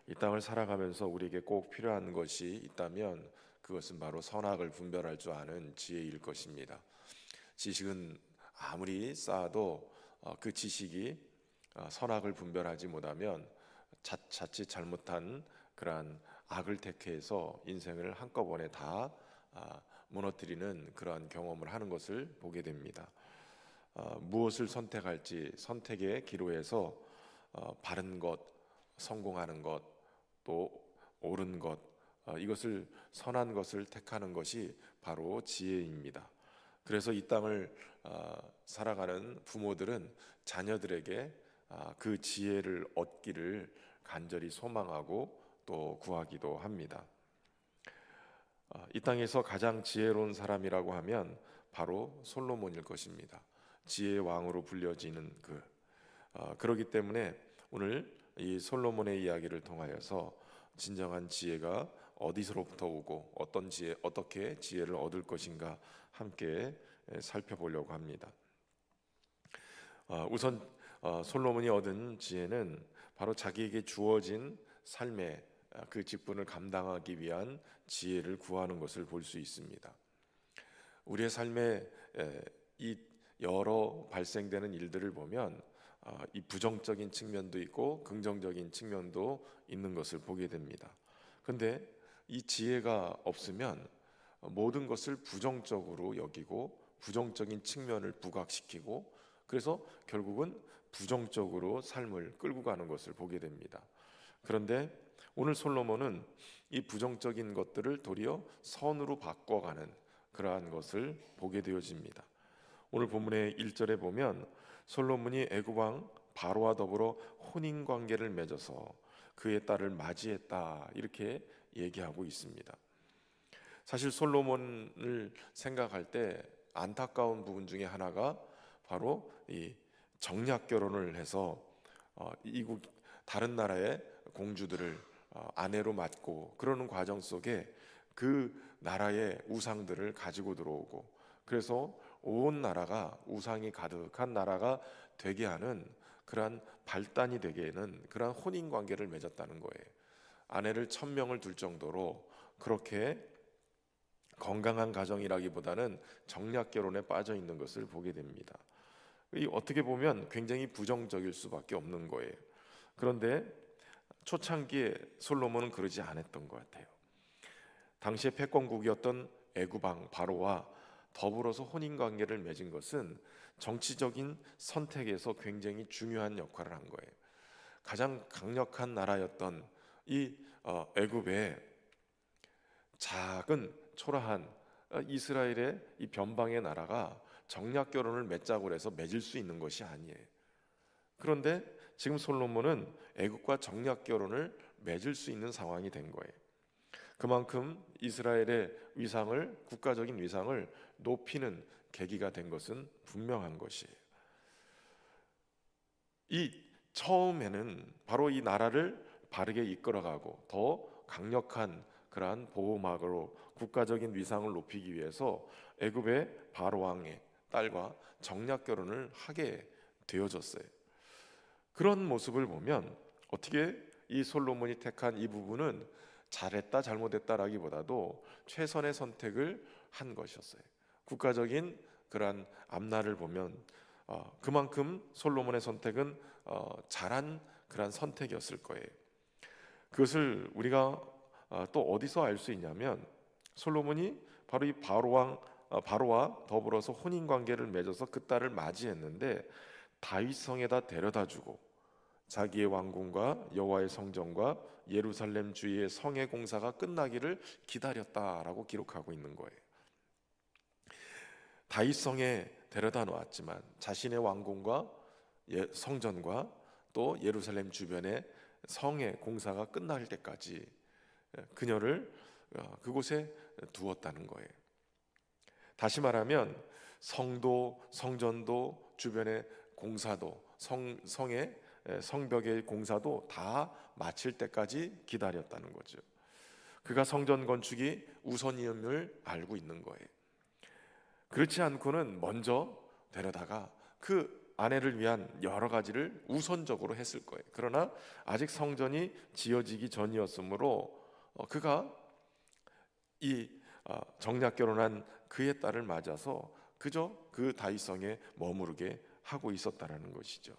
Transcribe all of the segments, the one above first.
이 땅을 살아가면서 우리에게 꼭 필요한 것이 있다면 그것은 바로 선악을 분별할 줄 아는 지혜일 것입니다. 지식은 아무리 쌓아도 그 지식이 선악을 분별하지 못하면 자칫 잘못한 그러한 악을 택해서 인생을 한꺼번에 다 무너뜨리는 그러한 경험을 하는 것을 보게 됩니다. 무엇을 선택할지 선택의 기로에서 바른 것, 성공하는 것, 또 옳은 것, 이것을 선한 것을 택하는 것이 바로 지혜입니다. 그래서 이 땅을 살아가는 부모들은 자녀들에게 그 지혜를 얻기를 간절히 소망하고 또 구하기도 합니다. 이 땅에서 가장 지혜로운 사람이라고 하면 바로 솔로몬일 것입니다. 지혜의 왕으로 불려지는 그러기 때문에 오늘 이 솔로몬의 이야기를 통하여서 진정한 지혜가 어디서로부터 오고 어떻게 지혜를 얻을 것인가 함께 살펴보려고 합니다. 우선 솔로몬이 얻은 지혜는 바로 자기에게 주어진 삶의 그 직분을 감당하기 위한 지혜를 구하는 것을 볼 수 있습니다. 우리의 삶에 이 여러 발생되는 일들을 보면 이 부정적인 측면도 있고 긍정적인 측면도 있는 것을 보게 됩니다. 그런데 이 지혜가 없으면 모든 것을 부정적으로 여기고 부정적인 측면을 부각시키고 그래서 결국은 부정적으로 삶을 끌고 가는 것을 보게 됩니다. 그런데 오늘 솔로몬은 이 부정적인 것들을 도리어 선으로 바꿔가는 그러한 것을 보게 되어집니다. 오늘 본문의 1절에 보면 솔로몬이 애굽 왕 바로와 더불어 혼인 관계를 맺어서 그의 딸을 맞이했다 이렇게 얘기하고 있습니다. 사실 솔로몬을 생각할 때 안타까운 부분 중에 하나가 바로 이 정략 결혼을 해서 이국 다른 나라의 공주들을 아내로 맞고 그러는 과정 속에 그 나라의 우상들을 가지고 들어오고 그래서 온 나라가 우상이 가득한 나라가 되게 하는 그러한 발단이 되게는 그러한 혼인 관계를 맺었다는 거예요. 아내를 1000명을 둘 정도로 그렇게 건강한 가정이라기보다는 정략 결혼에 빠져 있는 것을 보게 됩니다. 어떻게 보면 굉장히 부정적일 수밖에 없는 거예요. 그런데 초창기에 솔로몬은 그러지 않았던 것 같아요. 당시에 패권국이었던 애굽 왕 바로와 더불어서 혼인 관계를 맺은 것은 정치적인 선택에서 굉장히 중요한 역할을 한 거예요. 가장 강력한 나라였던 이 애굽의 작은 초라한 이스라엘의 이 변방의 나라가 정략 결혼을 맺자고 해서 맺을 수 있는 것이 아니에요. 그런데 지금 솔로몬은 애굽과 정략 결혼을 맺을 수 있는 상황이 된 거예요. 그만큼 이스라엘의 위상을 국가적인 위상을 높이는 계기가 된 것은 분명한 것이에요. 이 처음에는 바로 이 나라를 바르게 이끌어가고 더 강력한 그러한 보호막으로 국가적인 위상을 높이기 위해서 애굽의 바로 왕의 딸과 정략 결혼을 하게 되어졌어요. 그런 모습을 보면 어떻게 이 솔로몬이 택한 이 부분은 잘했다 잘못했다라기보다도 최선의 선택을 한 것이었어요. 국가적인 그러한 앞날을 보면 그만큼 솔로몬의 선택은 잘한 그러한 선택이었을 거예요. 그것을 우리가 또 어디서 알 수 있냐면 솔로몬이 바로 이 바로와 더불어서 혼인 관계를 맺어서 그 딸을 맞이했는데 다윗성에다 데려다주고 자기의 왕궁과 여호와의 성전과 예루살렘 주위의 성의 공사가 끝나기를 기다렸다라고 기록하고 있는 거예요. 다윗성에 데려다 놓았지만 자신의 왕궁과 성전과 또 예루살렘 주변의 성의 공사가 끝날 때까지 그녀를 그곳에 두었다는 거예요. 다시 말하면 성도, 성전도, 주변의 공사도, 성의 성벽의 공사도 다 마칠 때까지 기다렸다는 거죠. 그가 성전 건축이 우선임을 알고 있는 거예요. 그렇지 않고는 먼저 데려다가 그 아내를 위한 여러 가지를 우선적으로 했을 거예요. 그러나 아직 성전이 지어지기 전이었으므로 그가 이 정략 결혼한 그의 딸을 맞아서 그저 그 다윗성에 머무르게 하고 있었다라는 것이죠.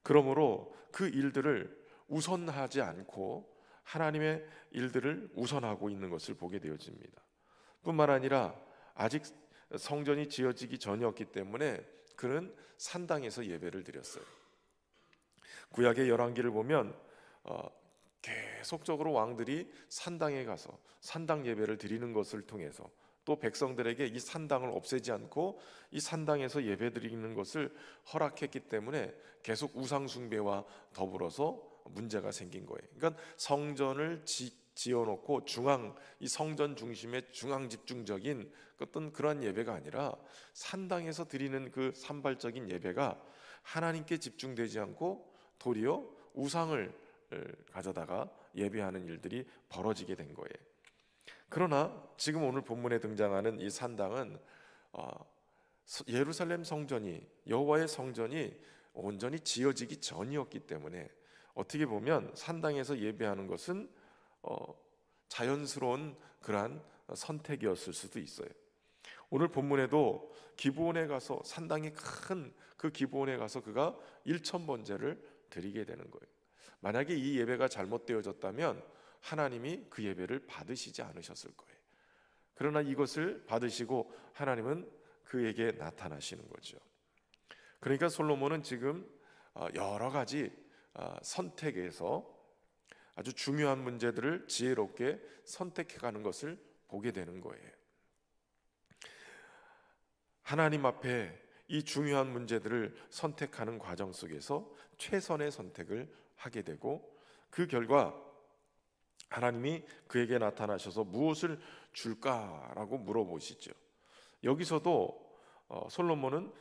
그러므로 그 일들을 우선하지 않고 하나님의 일들을 우선하고 있는 것을 보게 되어집니다. 뿐만 아니라 아직 성전이 지어지기 전이었기 때문에 그는 산당에서 예배를 드렸어요. 구약의 열왕기를 보면 계속적으로 왕들이 산당에 가서 산당 예배를 드리는 것을 통해서 또 백성들에게 이 산당을 없애지 않고 이 산당에서 예배 드리는 것을 허락했기 때문에 계속 우상 숭배와 더불어서 문제가 생긴 거예요. 그러니까 성전을 지어놓고 이 성전 중심의 중앙 집중적인 어떤 그런 예배가 아니라 산당에서 드리는 그 산발적인 예배가 하나님께 집중되지 않고 도리어 우상을 가져다가 예배하는 일들이 벌어지게 된 거예요. 그러나 지금 오늘 본문에 등장하는 이 산당은 예루살렘 성전이, 여호와의 성전이 온전히 지어지기 전이었기 때문에 어떻게 보면 산당에서 예배하는 것은 자연스러운 그러한 선택이었을 수도 있어요. 오늘 본문에도 기브온에 가서, 산당이 큰 그 기브온에 가서 그가 일천번제를 드리게 되는 거예요. 만약에 이 예배가 잘못되어졌다면 하나님이 그 예배를 받으시지 않으셨을 거예요. 그러나 이것을 받으시고 하나님은 그에게 나타나시는 거죠. 그러니까 솔로몬은 지금 여러 가지 선택에서 아주 중요한 문제들을 지혜롭게 선택해가는 것을 보게 되는 거예요. 하나님 앞에 이 중요한 문제들을 선택하는 과정 속에서 최선의 선택을 하게 되고, 그 결과 하나님이 그에게 나타나셔서 무엇을 줄까라고 물어보시죠. 여기서도 솔로몬은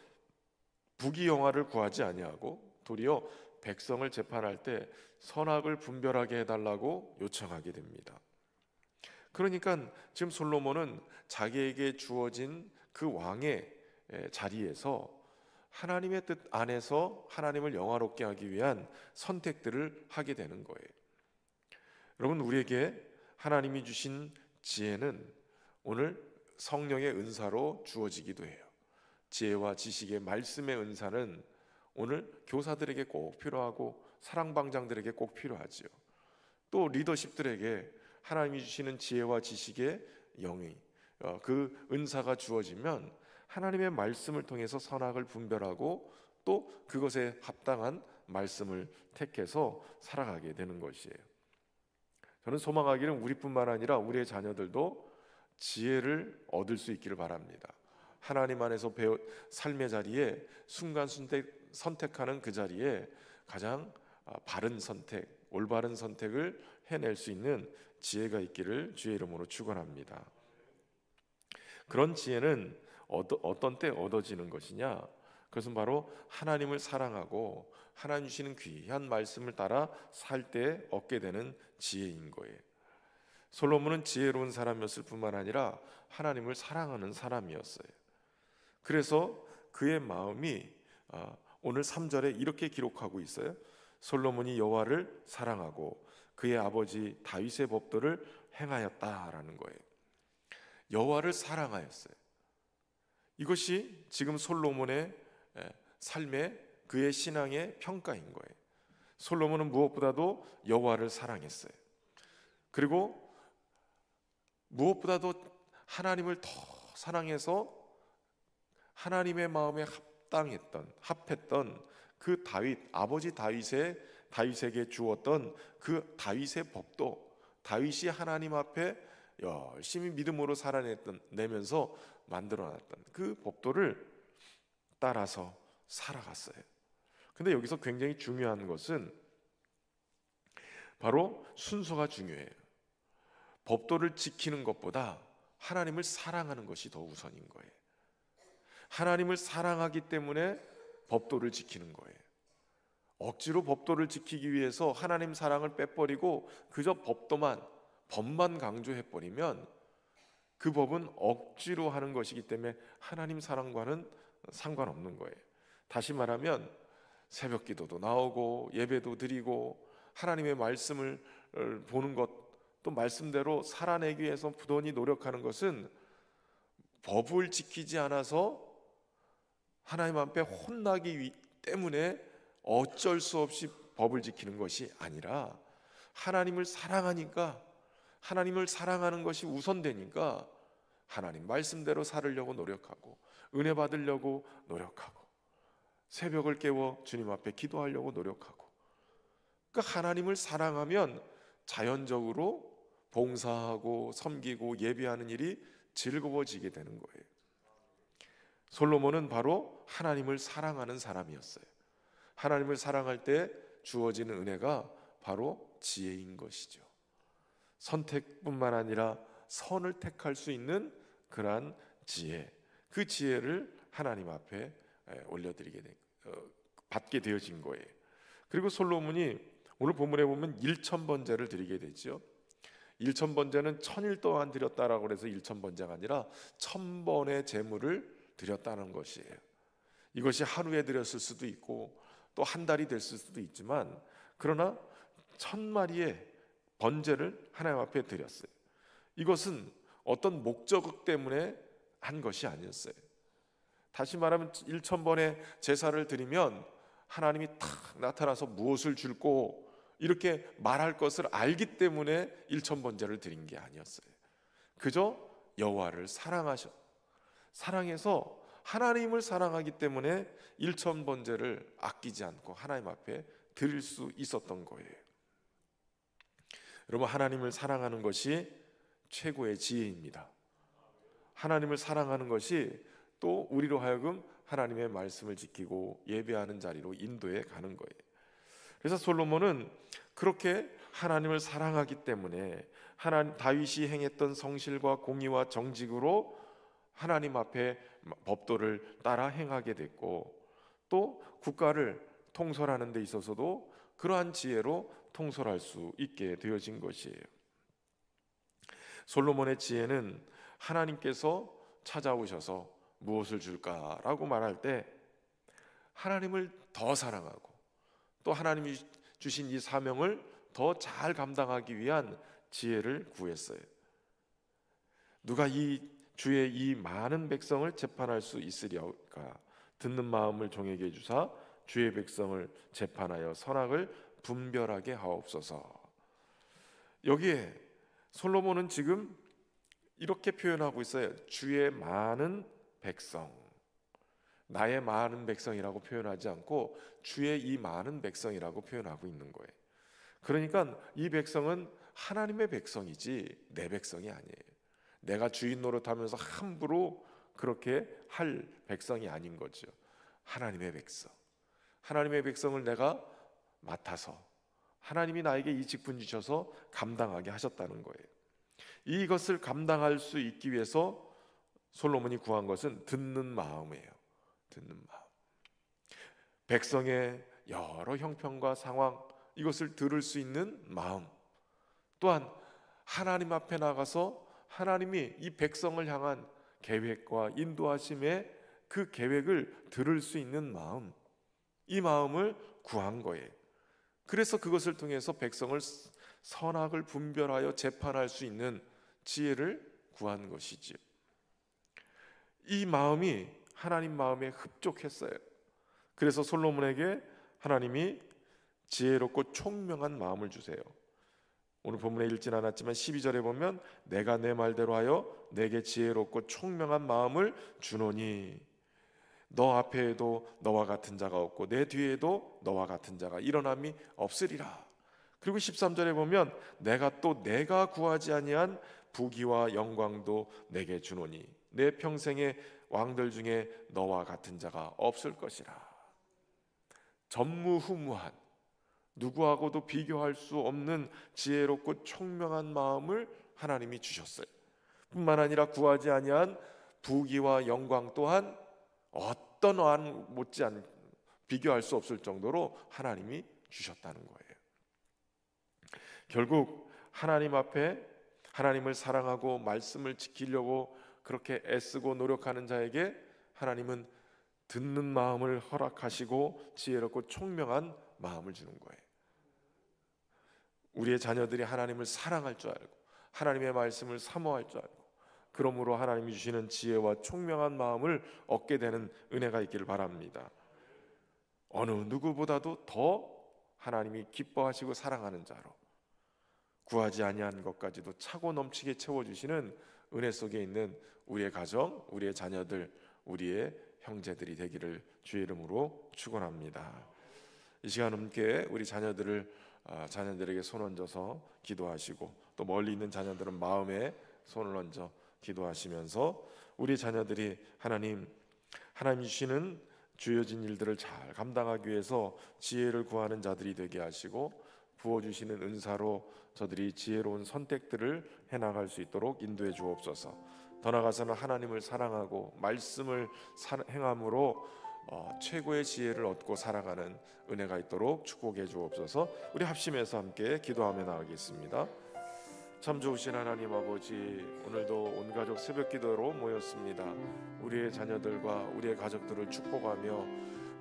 부귀영화를 구하지 아니하고 도리어 백성을 재판할 때 선악을 분별하게 해달라고 요청하게 됩니다. 그러니까 지금 솔로몬은 자기에게 주어진 그 왕의 자리에서 하나님의 뜻 안에서 하나님을 영화롭게 하기 위한 선택들을 하게 되는 거예요. 여러분, 우리에게 하나님이 주신 지혜는 오늘 성령의 은사로 주어지기도 해요. 지혜와 지식의 말씀의 은사는 오늘 교사들에게 꼭 필요하고 사랑방장들에게 꼭 필요하지요. 또 리더십들에게 하나님이 주시는 지혜와 지식의 영이, 그 은사가 주어지면 하나님의 말씀을 통해서 선악을 분별하고 또 그것에 합당한 말씀을 택해서 살아가게 되는 것이에요. 저는 소망하기는 우리뿐만 아니라 우리의 자녀들도 지혜를 얻을 수 있기를 바랍니다. 하나님 안에서 삶의 자리에 순간순간 선택하는 그 자리에 가장 바른 선택, 올바른 선택을 해낼 수 있는 지혜가 있기를 주의 이름으로 축원합니다. 그런 지혜는 어떤 때 얻어지는 것이냐? 그것은 바로 하나님을 사랑하고 하나님 주시는 귀한 말씀을 따라 살 때 얻게 되는 지혜인 거예요. 솔로몬은 지혜로운 사람이었을 뿐만 아니라 하나님을 사랑하는 사람이었어요. 그래서 그의 마음이 오늘 3절에 이렇게 기록하고 있어요. 솔로몬이 여호와를 사랑하고 그의 아버지 다윗의 법도를 행하였다라는 거예요. 여호와를 사랑하였어요. 이것이 지금 솔로몬의 삶의, 그의 신앙의 평가인 거예요. 솔로몬은 무엇보다도 여호와를 사랑했어요. 그리고 무엇보다도 하나님을 더 사랑해서 하나님의 마음에 합했던 그 아버지 다윗에게 주었던 그 다윗의 법도, 다윗이 하나님 앞에 열심히 믿음으로 살아내면서 만들어놨던 그 법도를 따라서 살아갔어요. 근데 여기서 굉장히 중요한 것은 바로 순서가 중요해요. 법도를 지키는 것보다 하나님을 사랑하는 것이 더 우선인 거예요. 하나님을 사랑하기 때문에 법도를 지키는 거예요. 억지로 법도를 지키기 위해서 하나님 사랑을 빼버리고 그저 법만 강조해버리면 그 법은 억지로 하는 것이기 때문에 하나님 사랑과는 상관없는 거예요. 다시 말하면 새벽 기도도 나오고 예배도 드리고 하나님의 말씀을 보는 것, 또 말씀대로 살아내기 위해서 부단히 노력하는 것은 법을 지키지 않아서 하나님 앞에 혼나기 때문에 어쩔 수 없이 법을 지키는 것이 아니라 하나님을 사랑하니까, 하나님을 사랑하는 것이 우선되니까 하나님 말씀대로 살으려고 노력하고 은혜 받으려고 노력하고 새벽을 깨워 주님 앞에 기도하려고 노력하고, 그러니까 하나님을 사랑하면 자연적으로 봉사하고 섬기고 예배하는 일이 즐거워지게 되는 거예요. 솔로몬은 바로 하나님을 사랑하는 사람이었어요. 하나님을 사랑할 때 주어지는 은혜가 바로 지혜인 것이죠. 선택뿐만 아니라 선을 택할 수 있는 그러한 지혜, 그 지혜를 하나님 앞에 받게 되어진 거예요. 그리고 솔로몬이 오늘 본문에 보면 1000번제를 드리게 되죠. 1000번제는 1000일 동안 드렸다라고 해서 1000번제가 아니라 1000번의 제물을 드렸다는 것이에요. 이것이 하루에 드렸을 수도 있고 또 한 달이 됐을 수도 있지만, 그러나 1000마리의 번제를 하나님 앞에 드렸어요. 이것은 어떤 목적 때문에 한 것이 아니었어요. 다시 말하면 1000번의 제사를 드리면 하나님이 탁 나타나서 무엇을 줄고 이렇게 말할 것을 알기 때문에 1000번제를 드린 게 아니었어요. 그저 여호와를 사랑해서 하나님을 사랑하기 때문에 1000번제를 아끼지 않고 하나님 앞에 드릴 수 있었던 거예요. 여러분, 하나님을 사랑하는 것이 최고의 지혜입니다. 하나님을 사랑하는 것이 또 우리로 하여금 하나님의 말씀을 지키고 예배하는 자리로 인도해 가는 거예요. 그래서 솔로몬은 그렇게 하나님을 사랑하기 때문에 다윗이 행했던 성실과 공의와 정직으로 하나님 앞에 법도를 따라 행하게 됐고, 또 국가를 통솔하는 데 있어서도 그러한 지혜로 통솔할 수 있게 되어진 것이에요. 솔로몬의 지혜는 하나님께서 찾아오셔서 무엇을 줄까라고 말할 때 하나님을 더 사랑하고 또 하나님이 주신 이 사명을 더 잘 감당하기 위한 지혜를 구했어요. 누가 주의 이 많은 백성을 재판할 수 있으리까? 듣는 마음을 종에게 주사 주의 백성을 재판하여 선악을 분별하게 하옵소서. 여기에 솔로몬은 지금 이렇게 표현하고 있어요. 주의 많은 백성, 나의 많은 백성이라고 표현하지 않고 주의 이 많은 백성이라고 표현하고 있는 거예요. 그러니까 이 백성은 하나님의 백성이지 내 백성이 아니에요. 내가 주인 노릇하면서 함부로 그렇게 할 백성이 아닌 거죠. 하나님의 백성, 하나님의 백성을 내가 맡아서 하나님이 나에게 이 직분 주셔서 감당하게 하셨다는 거예요. 이것을 감당할 수 있기 위해서 솔로몬이 구한 것은 듣는 마음이에요. 듣는 마음. 백성의 여러 형편과 상황, 이것을 들을 수 있는 마음, 또한 하나님 앞에 나가서 하나님이 이 백성을 향한 계획과 인도하심의 그 계획을 들을 수 있는 마음, 이 마음을 구한 거예요. 그래서 그것을 통해서 백성을 선악을 분별하여 재판할 수 있는 지혜를 구한 것이지요. 이 마음이 하나님 마음에 흡족했어요. 그래서 솔로몬에게 하나님이 지혜롭고 총명한 마음을 주세요. 오늘 본문에 읽진 않았지만 12절에 보면 내가 내 말대로 하여 내게 지혜롭고 총명한 마음을 주노니 너 앞에도 너와 같은 자가 없고 내 뒤에도 너와 같은 자가 일어남이 없으리라. 그리고 13절에 보면 내가 구하지 아니한 부귀와 영광도 내게 주노니 내 평생의 왕들 중에 너와 같은 자가 없을 것이라. 전무후무한, 누구하고도 비교할 수 없는 지혜롭고 총명한 마음을 하나님이 주셨어요. 뿐만 아니라 구하지 아니한 부귀와 영광 또한 어떤 왕 못지않은 비교할 수 없을 정도로 하나님이 주셨다는 거예요. 결국 하나님 앞에 하나님을 사랑하고 말씀을 지키려고 그렇게 애쓰고 노력하는 자에게 하나님은 듣는 마음을 허락하시고 지혜롭고 총명한 마음을 주는 거예요. 우리의 자녀들이 하나님을 사랑할 줄 알고 하나님의 말씀을 사모할 줄 알고 그러므로 하나님이 주시는 지혜와 총명한 마음을 얻게 되는 은혜가 있기를 바랍니다. 어느 누구보다도 더 하나님이 기뻐하시고 사랑하는 자로 구하지 아니한 것까지도 차고 넘치게 채워주시는 은혜 속에 있는 우리의 가정, 우리의 자녀들, 우리의 형제들이 되기를 주의 이름으로 축원합니다. 이 시간 함께 우리 자녀들에게 손 얹어서 기도하시고 또 멀리 있는 자녀들은 마음에 손을 얹어 기도하시면서 우리 자녀들이 하나님 주시는 주어진 일들을 잘 감당하기 위해서 지혜를 구하는 자들이 되게 하시고 부어주시는 은사로 저들이 지혜로운 선택들을 해나갈 수 있도록 인도해 주옵소서. 더 나아가서는 하나님을 사랑하고 말씀을 행함으로 최고의 지혜를 얻고 살아가는 은혜가 있도록 축복해 주옵소서. 우리 합심해서 함께 기도하며 나가겠습니다. 참 좋으신 하나님 아버지, 오늘도 온 가족 새벽 기도로 모였습니다. 우리의 자녀들과 우리의 가족들을 축복하며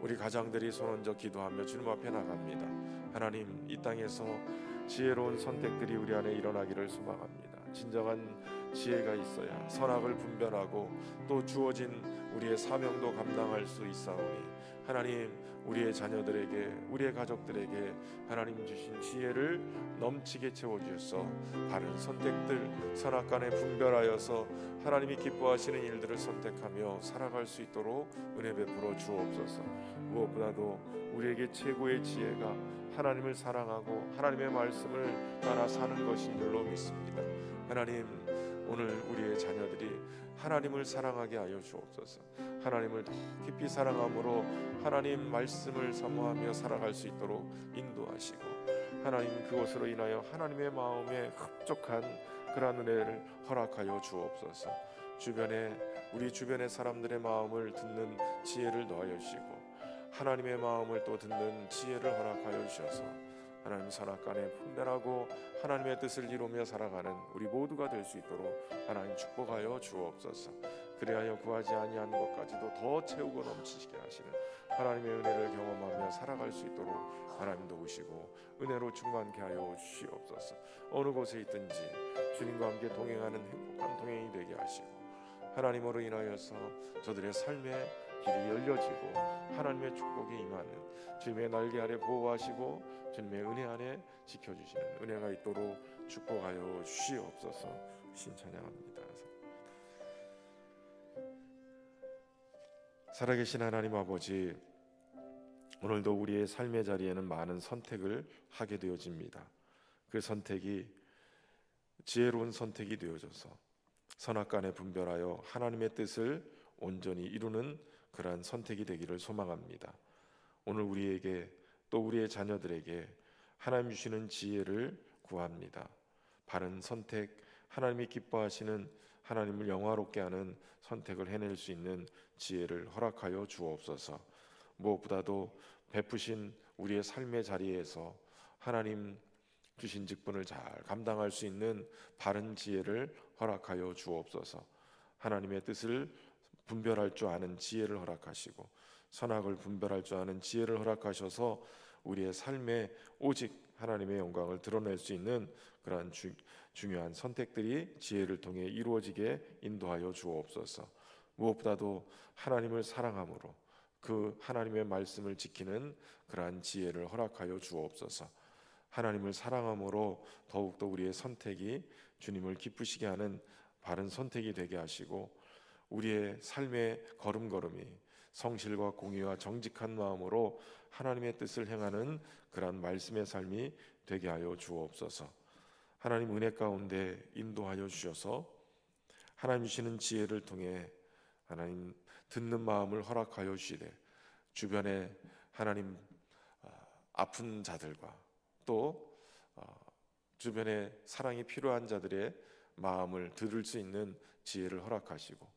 우리 가장들이 손 얹어 기도하며 주님 앞에 나갑니다. 하나님, 이 땅에서 지혜로운 선택들이 우리 안에 일어나기를 소망합니다. 진정한 지혜가 있어야 선악을 분별하고 또 주어진 우리의 사명도 감당할 수 있사오니 하나님, 우리의 자녀들에게 우리의 가족들에게 하나님 주신 지혜를 넘치게 채워주셔서 바른 선택들 선악간에 분별하여서 하나님이 기뻐하시는 일들을 선택하며 살아갈 수 있도록 은혜 베풀어 주옵소서. 무엇보다도 우리에게 최고의 지혜가 하나님을 사랑하고 하나님의 말씀을 따라 사는 것인 줄로 믿습니다. 하나님, 오늘 우리의 자녀들이 하나님을 사랑하게 하여 주옵소서. 하나님을 더 깊이 사랑함으로 하나님 말씀을 사모하며 살아갈 수 있도록 인도하시고 하나님, 그것으로 인하여 하나님의 마음에 흡족한 그러한 은혜를 허락하여 주옵소서. 우리 주변의 사람들의 마음을 듣는 지혜를 더하여 주시고 하나님의 마음을 또 듣는 지혜를 허락하여 주셔서 하나님 선악간에 분별하고 하나님의 뜻을 이루며 살아가는 우리 모두가 될 수 있도록 하나님 축복하여 주옵소서. 그리하여 구하지 아니한 것까지도 더 채우고 넘치게 하시는 하나님의 은혜를 경험하며 살아갈 수 있도록 하나님 도우시고 은혜로 충만케 하여 주시옵소서. 어느 곳에 있든지 주님과 함께 동행하는 행복한 동행이 되게 하시고 하나님으로 인하여서 저들의 삶의 길이 열려지고 하나님의 축복이 임하는 주님의 날개 아래 보호하시고 주님의 은혜 안에 지켜주시는 은혜가 있도록 축복하여 주시옵소서. 신찬양합니다. 살아계신 하나님 아버지, 오늘도 우리의 삶의 자리에는 많은 선택을 하게 되어집니다. 그 선택이 지혜로운 선택이 되어져서 선악간에 분별하여 하나님의 뜻을 온전히 이루는 그러한 선택이 되기를 소망합니다. 오늘 우리에게 또 우리의 자녀들에게 하나님 주시는 지혜를 구합니다. 바른 선택, 하나님이 기뻐하시는 하나님을 영화롭게 하는 선택을 해낼 수 있는 지혜를 허락하여 주옵소서. 무엇보다도 베푸신 우리의 삶의 자리에서 하나님 주신 직분을 잘 감당할 수 있는 바른 지혜를 허락하여 주옵소서. 하나님의 뜻을 분별할 줄 아는 지혜를 허락하시고 선악을 분별할 줄 아는 지혜를 허락하셔서 우리의 삶에 오직 하나님의 영광을 드러낼 수 있는 그러한 중요한 선택들이 지혜를 통해 이루어지게 인도하여 주옵소서. 무엇보다도 하나님을 사랑함으로 그 하나님의 말씀을 지키는 그러한 지혜를 허락하여 주옵소서. 하나님을 사랑함으로 더욱더 우리의 선택이 주님을 기쁘시게 하는 바른 선택이 되게 하시고 우리의 삶의 걸음걸음이 성실과 공의와 정직한 마음으로 하나님의 뜻을 행하는 그러한 말씀의 삶이 되게 하여 주옵소서. 하나님 은혜 가운데 인도하여 주셔서 하나님 주시는 지혜를 통해 하나님 듣는 마음을 허락하여 주시되 주변에 하나님 아픈 자들과 또 주변에 사랑이 필요한 자들의 마음을 들을 수 있는 지혜를 허락하시고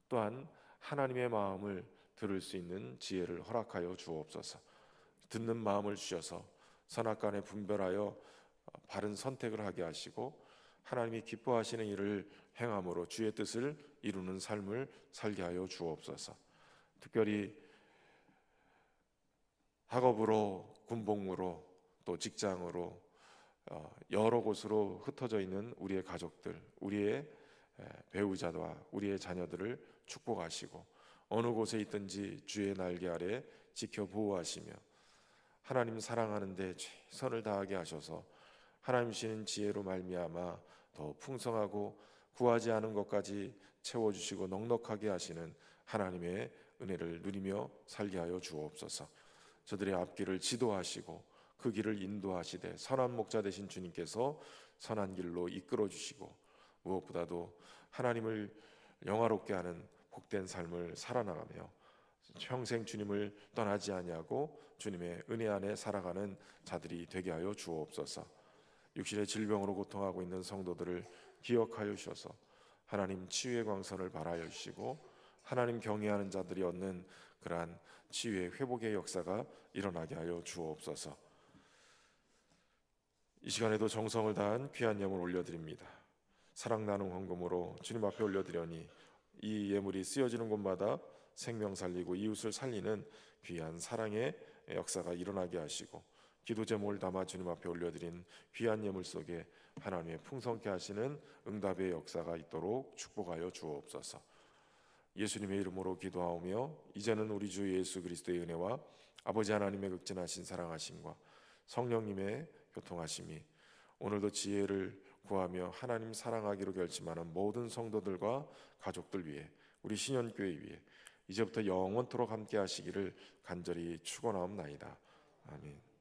또한 하나님의 마음을 들을 수 있는 지혜를 허락하여 주옵소서. 듣는 마음을 주셔서 선악간에 분별하여 바른 선택을 하게 하시고 하나님이 기뻐하시는 일을 행함으로 주의 뜻을 이루는 삶을 살게 하여 주옵소서. 특별히 학업으로, 군복무로, 또 직장으로 여러 곳으로 흩어져 있는 우리의 가족들, 우리의 배우자와 우리의 자녀들을 축복하시고 어느 곳에 있든지 주의 날개 아래 지켜 보호하시며 하나님 사랑하는데 최선을 다하게 하셔서 하나님 주시는 지혜로 말미암아 더 풍성하고 구하지 않은 것까지 채워주시고 넉넉하게 하시는 하나님의 은혜를 누리며 살게 하여 주옵소서. 저들의 앞길을 지도하시고 그 길을 인도하시되 선한 목자 되신 주님께서 선한 길로 이끌어 주시고 무엇보다도 하나님을 영화롭게 하는 복된 삶을 살아나가며 평생 주님을 떠나지 아니하고 주님의 은혜 안에 살아가는 자들이 되게 하여 주옵소서. 육신의 질병으로 고통하고 있는 성도들을 기억하여 주셔서 하나님 치유의 광선을 발하여 주시고 하나님 경외하는 자들이 얻는 그러한 치유의 회복의 역사가 일어나게 하여 주옵소서. 이 시간에도 정성을 다한 귀한 예물 올려드립니다. 사랑 나눔 헌금으로 주님 앞에 올려드려니 이 예물이 쓰여지는 곳마다 생명 살리고 이웃을 살리는 귀한 사랑의 역사가 일어나게 하시고 기도 제목을 담아 주님 앞에 올려드린 귀한 예물 속에 하나님의 풍성케 하시는 응답의 역사가 있도록 축복하여 주옵소서. 예수님의 이름으로 기도하오며 이제는 우리 주 예수 그리스도의 은혜와 아버지 하나님의 극진하신 사랑하심과 성령님의 교통하심이 오늘도 지혜를 구하며 하나님 사랑하기로 결심하는 모든 성도들과 가족들 위해 우리 신현교회 위해 이제부터 영원토록 함께 하시기를 간절히 축원하옵나이다. 아멘.